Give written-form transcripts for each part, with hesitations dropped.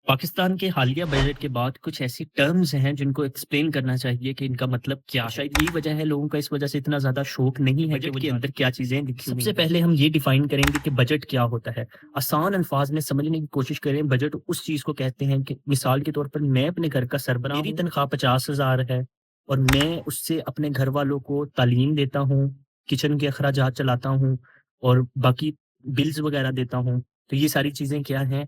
پاکستان کے حالیہ بجٹ کے بعد کچھ ایسی ٹرمز ہیں جن کو ایکسپلین کرنا چاہیے کہ ان کا مطلب کیا ہے۔ شاید یہی وجہ ہے لوگوں کا اس وجہ سے اتنا زیادہ شوق نہیں ہے کہ بجٹ کے اندر کیا چیزیں لکھی ہوئی ہیں۔ سب سے پہلے ہم یہ ڈیفائن کریں گے کہ بجٹ کیا ہوتا ہے۔ آسان الفاظ میں سمجھنے کی کوشش کریں، بجٹ اس چیز کو کہتے ہیں کہ مثال کے طور پر میں اپنے گھر کا سربراہ ہوں، میری تنخواہ 50,000 ہے اور میں اس سے اپنے گھر والوں کو تعلیم دیتا ہوں، کچن کے اخراجات چلاتا ہوں اور باقی بلز وغیرہ دیتا ہوں۔ تو یہ ساری چیزیں کیا ہیں؟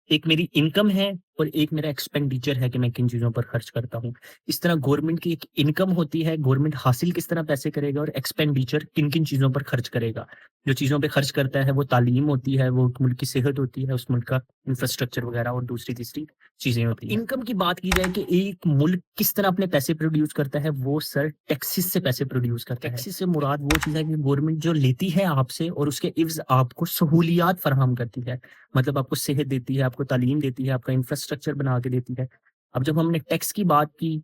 ایک میری انکم ہے اور ایک میرا ایکسپینڈیچر ہے کہ میں کن چیزوں پر خرچ کرتا ہوں۔ اس طرح گورنمنٹ کی ایک انکم ہوتی ہے، گورنمنٹ حاصل کس طرح پیسے کرے گا، اور ایکسپینڈیچر کن کن چیزوں پر خرچ کرے گا۔ جو چیزوں پہ خرچ کرتا ہے وہ تعلیم ہوتی ہے، وہ ملک کی صحت ہوتی ہے، اس ملک کا انفراسٹرکچر وغیرہ اور دوسری تیسری چیزیں ہوتی ہیں۔ انکم کی بات کی جائے کہ ایک ملک کس طرح اپنے پیسے پروڈیوس کرتا ہے، وہ سر ٹیکسز سے پیسے پروڈیوس کرتا ہے۔ ٹیکسز سے مراد وہ چیز ہے کہ گورنمنٹ جو لیتی ہے آپ سے اور اس کے عوض آپ کو سہولیات فراہم کرتی ہے، مطلب آپ کو صحت دیتی ہے، آپ کو تعلیم دیتی ہے، آپ کا انفراسٹرکچر بنا کے دیتی ہے۔ اب جب ہم نے ٹیکس کی بات کی،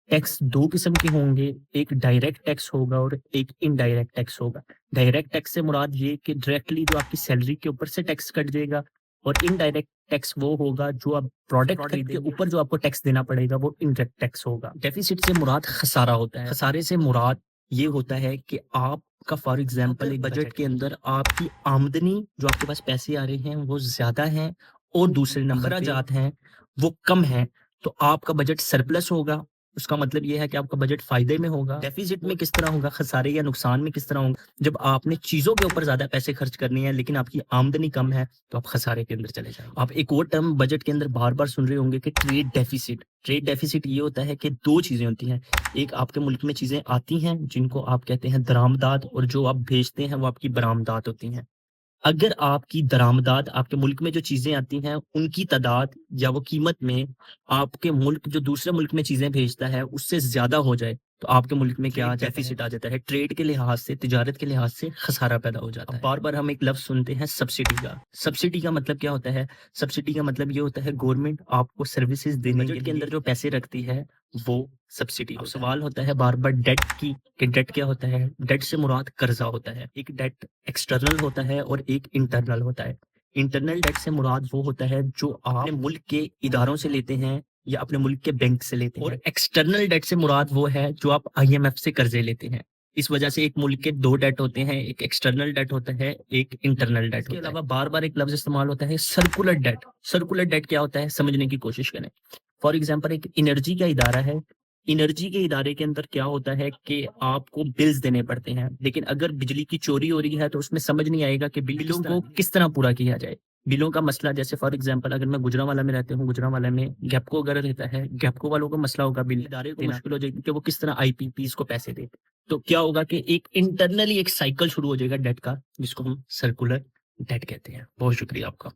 ٹیکس دو قسم کے ہوں گے، ایک ڈائریکٹ ٹیکس ہوگا اور ایک انڈائریکٹ ٹیکس ہوگا۔ ڈائریکٹ ٹیکس سے مراد یہ کہ ڈائریکٹلی جو آپ کی سیلری کے اوپر سے ٹیکس کٹ جائے گا، اور انڈائریکٹ ٹیکس وہ ہوگا جو آپ پروڈکٹ کے اوپر جو آپ کو ٹیکس دینا پڑے گا، وہ انڈائریکٹ ٹیکس ہوگا۔ ڈیفیسٹ سے مراد خسارہ ہوتا ہے، خسارے سے مراد یہ ہوتا ہے کہ آپ کا فار ایگزامپل بجٹ کے اندر آپ کی آمدنی جو آپ کے پاس پیسے آ رہے ہیں وہ زیادہ ہیں اور دوسرے نمبر اخراجات ہیں وہ کم ہیں، تو آپ کا بجٹ سرپلس ہوگا۔ اس کا مطلب یہ ہے کہ آپ کا بجٹ فائدے میں ہوگا۔ ڈیفیسٹ میں کس طرح ہوگا، خسارے یا نقصان میں کس طرح ہوگا؟ جب آپ نے چیزوں کے اوپر زیادہ پیسے خرچ کرنے ہیں لیکن آپ کی آمدنی کم ہے تو آپ خسارے کے اندر چلے جائیں۔ آپ ایک اور ٹرم بجٹ کے اندر بار بار سن رہے ہوں گے کہ ٹریڈ ڈیفیسٹ۔ ٹریڈ ڈیفیسٹ یہ ہوتا ہے کہ دو چیزیں ہوتی ہیں، ایک آپ کے ملک میں چیزیں آتی ہیں جن کو آپ کہتے ہیں درآمدات، اور جو آپ بھیجتے ہیں وہ آپ کی برآمدات ہوتی ہیں۔ اگر آپ کی درآمدات، آپ کے ملک میں جو چیزیں آتی ہیں ان کی تعداد یا وہ قیمت میں آپ کے ملک جو دوسرے ملک میں چیزیں بھیجتا ہے اس سے زیادہ ہو جائے تو آپ کے ملک میں کیا ڈیفیسٹ آ جاتا ہے، ٹریڈ کے لحاظ سے، تجارت کے لحاظ سے خسارہ پیدا ہو جاتا ہے۔ بار بار ہم ایک لفظ سنتے ہیں سبسڈی کا۔ سبسڈی کا مطلب کیا ہوتا ہے؟ سبسڈی کا مطلب یہ ہوتا ہے گورنمنٹ آپ کو سروسز دینے کے اندر جو پیسے رکھتی ہے وہ سبسڈی۔ اب سوال ہوتا ہے بار بار ڈیٹ کی کہ ڈیٹ کیا ہوتا ہے؟ ڈیٹ سے مراد قرضہ ہوتا ہے۔ ایک ڈیٹ ایکسٹرنل ہوتا ہے اور ایک انٹرنل ہوتا ہے۔ انٹرنل ڈیٹ سے مراد وہ ہوتا ہے جو آپ اپنے ملک کے اداروں سے لیتے ہیں یا اپنے ملک کے بینک سے لیتے ہیں، اور ایکسٹرنل ڈیٹ سے مراد وہ ہے جو آپ آئی ایم ایف سے قرضے لیتے ہیں۔ اس وجہ سے ایک ملک کے دو ڈیٹ ہوتے ہیں، ایک ایکسٹرنل ڈیٹ ہوتا ہے، ایک انٹرنل ڈیٹ ہوتا ہے۔ اس کے علاوہ بار بار ایک لفظ استعمال ہوتا ہے سرکولر ڈیٹ۔ سرکولر ڈیٹ کیا ہوتا ہے سمجھنے کی کوشش کریں۔ فار ایگزامپل ایک انرجی کا ادارہ ہے، انرجی کے ادارے کے اندر کیا ہوتا ہے کہ آپ کو بلز دینے پڑتے ہیں، لیکن اگر بجلی کی چوری ہو رہی ہے تو اس میں سمجھ نہیں آئے گا کہ بلوں کو کس طرح پورا کیا جائے۔ بلوں کا مسئلہ جیسے فار ایگزامپل اگر میں گجرانوالہ میں رہتے ہوں، گجرانوالہ میں گیپکو اگر رہتا ہے، گیپکو والوں کا مسئلہ ہوگا، بل ادارے کو مشکل ہو جائے گی کہ وہ کس طرح آئی پی پیز کو پیسے دے۔ تو کیا ہوگا کہ ایک انٹرنلی ایک سائیکل شروع ہو جائے گا ڈیٹ کا، جس کو ہم سرکولر ڈیٹ کہتے ہیں۔ بہت شکریہ آپ کا۔